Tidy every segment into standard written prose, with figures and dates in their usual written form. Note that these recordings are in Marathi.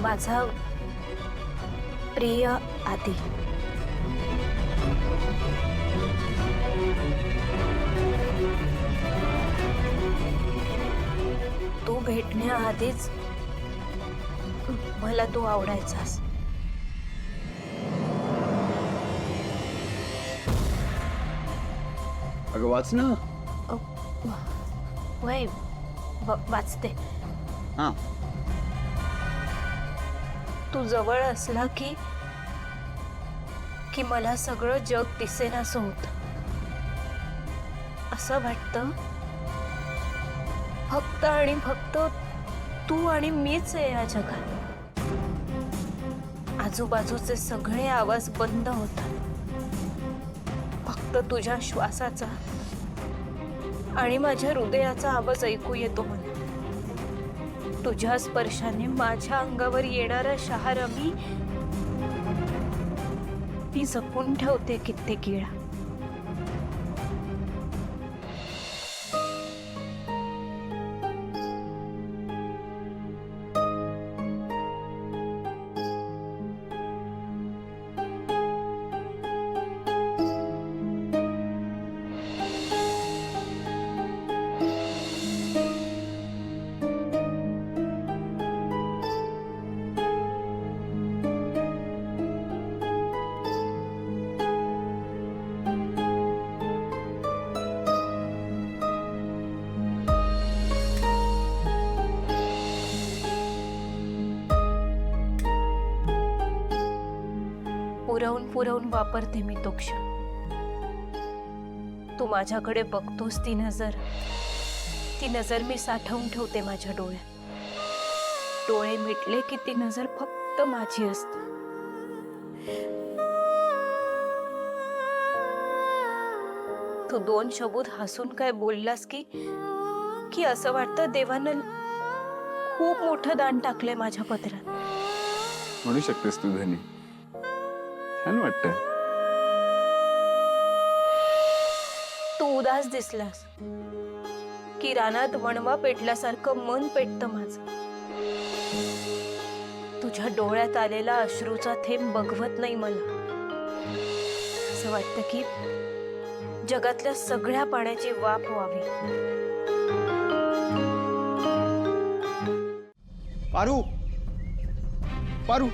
माझा प्रिय आदी, तू भेटण्याआधीच मला तू आवडायचास. अगं वाच ना. वय वाचते. हा. तू जवळ असला की मला सगळं जग दिसेनासं होतं. असं वाटतं फक्त आणि फक्त तू आणि मीच आहे या जगात. आजूबाजूचे सगळे आवाज बंद होतात. फक्त तुझ्या श्वासाचा आणि माझ्या हृदयाचा आवाज ऐकू येतो मला. तुझ्या स्पर्शाने माझ्या अंगावर येणारा शहारा मी जपून ठेवते कित्येक वेळा. पुरवून पुरवून वापरते मी तो क्षण. तू माझ्याकडे बघतोस ती नजर मी साठवून ठेवते माझ्या डोळ्यात. डोळे मिटले की ती नजर फक्त माझी असते. तू दोन शब्द हसून काय बोललास की असं वाटतं देवानं खूप मोठं दान टाकलंय माझ्या पदरात. म्हणू शकतेस तू धनी. छान वाटतंय. तू उदास दिसलास की रानात वणवा पेटल्यासारखं मन पेटतं माझं. तुझ्या डोळ्यात आलेला अश्रूचा थेंब बघवत नाही मला. असं वाटतं की जगातल्या सगळ्या पाण्याची वाफ व्हावी. पारू, पारू,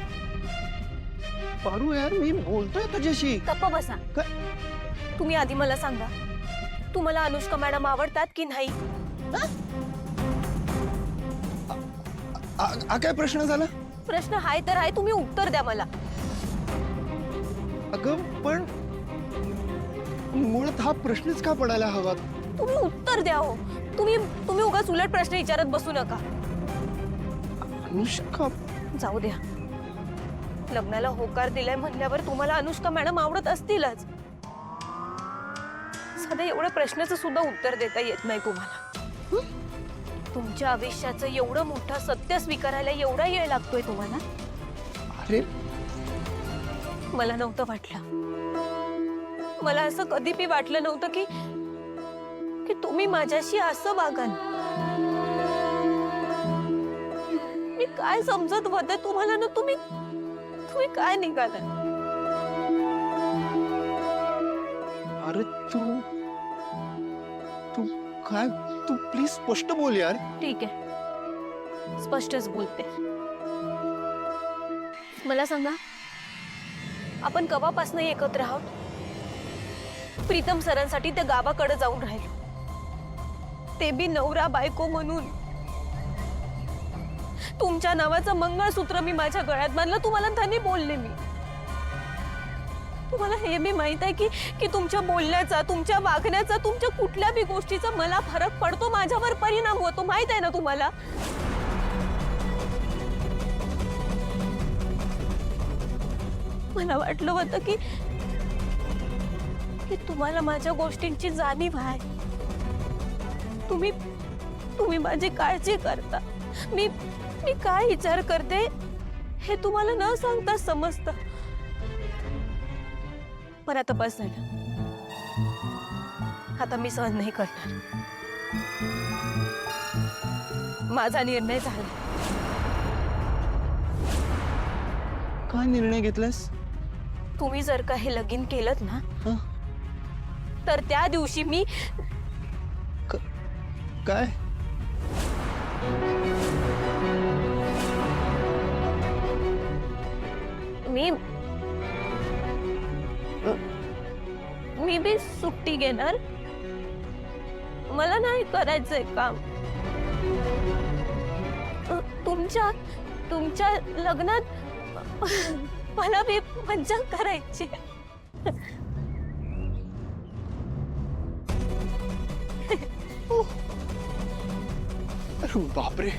पारू यार, मी बोलतोय तुझ्याशी. गप्प बसा. तुम्ही आधी मला सांगा, तुम्हाला अनुष्का मॅडम आवडतात की नाही? काय प्रश्न झाला? प्रश्न हाय तर हाय, तुम्ही उत्तर द्या मला. अगं पण मुळात हा प्रश्नच का पडायला हवा? तुम्ही उत्तर द्या हो. तुम्ही उगाच उलट प्रश्न विचारत बसू नका. अनुष्का, जाऊ द्या. लग्नाला होकार दिलाय म्हणल्यावर तुम्हाला अनुष्का मॅडम आवडत असतीलच. साध्या एवढ्या प्रश्नाचं सुद्धा उत्तर देता येत नाही तुम्हाला. तुमच्या आयुष्याचं एवढं मोठं सत्य स्वीकारायला एवढा वेळ लागतोय तुम्हाला? अरे मला नव्हतं वाटलं. मला असं कधी बी वाटलं नव्हतं की तुम्ही माझ्याशी असं वागाल. मी काय समजत होते तुम्हाला ना, तुम्ही काय निघाला? अरे तू काय, तू प्लीज स्पष्ट बोल यार. ठीक आहे, स्पष्टच बोलते. मला सांगा, आपण कवापासून एकत्र आहोत? प्रीतम सरांसाठी त्या गावाकडे जाऊन राहिलो, ते बी नवरा बायको म्हणून. तुमच्या नावाचं मंगळसूत्र मी माझ्या गळ्यात बांधलं, तुम्हाला धनी बोलले मी. तुम्हाला हे बी माहित आहे की तुमच्या बोलण्याचा, तुमच्या वागण्याचा, तुमच्या कुठल्या बी गोष्टीचा मला फरक पडतो, माझ्यावर परिणाम होतो. माहित आहे ना तुम्हाला? मला वाटलं होतं की तुम्हाला माझ्या गोष्टींची जाणीव आहे. तुम्ही माझी काळजी करता. मी काय विचार करते हे तुम्हाला न सांगता समजतं. पण आता बस झालं. आता मी सहन नाही करणार. माझा निर्णय झाला. काय निर्णय घेतलास? तुम्ही जर का हे लगीन केलं ना हं? तर त्या दिवशी मी काय? मी मी बी सुट्टी घेणार. मला नाही करायचंय काम. तुमच्या तुमच्या लग्नात मला बी मज्जा करायची. अरे बापरे.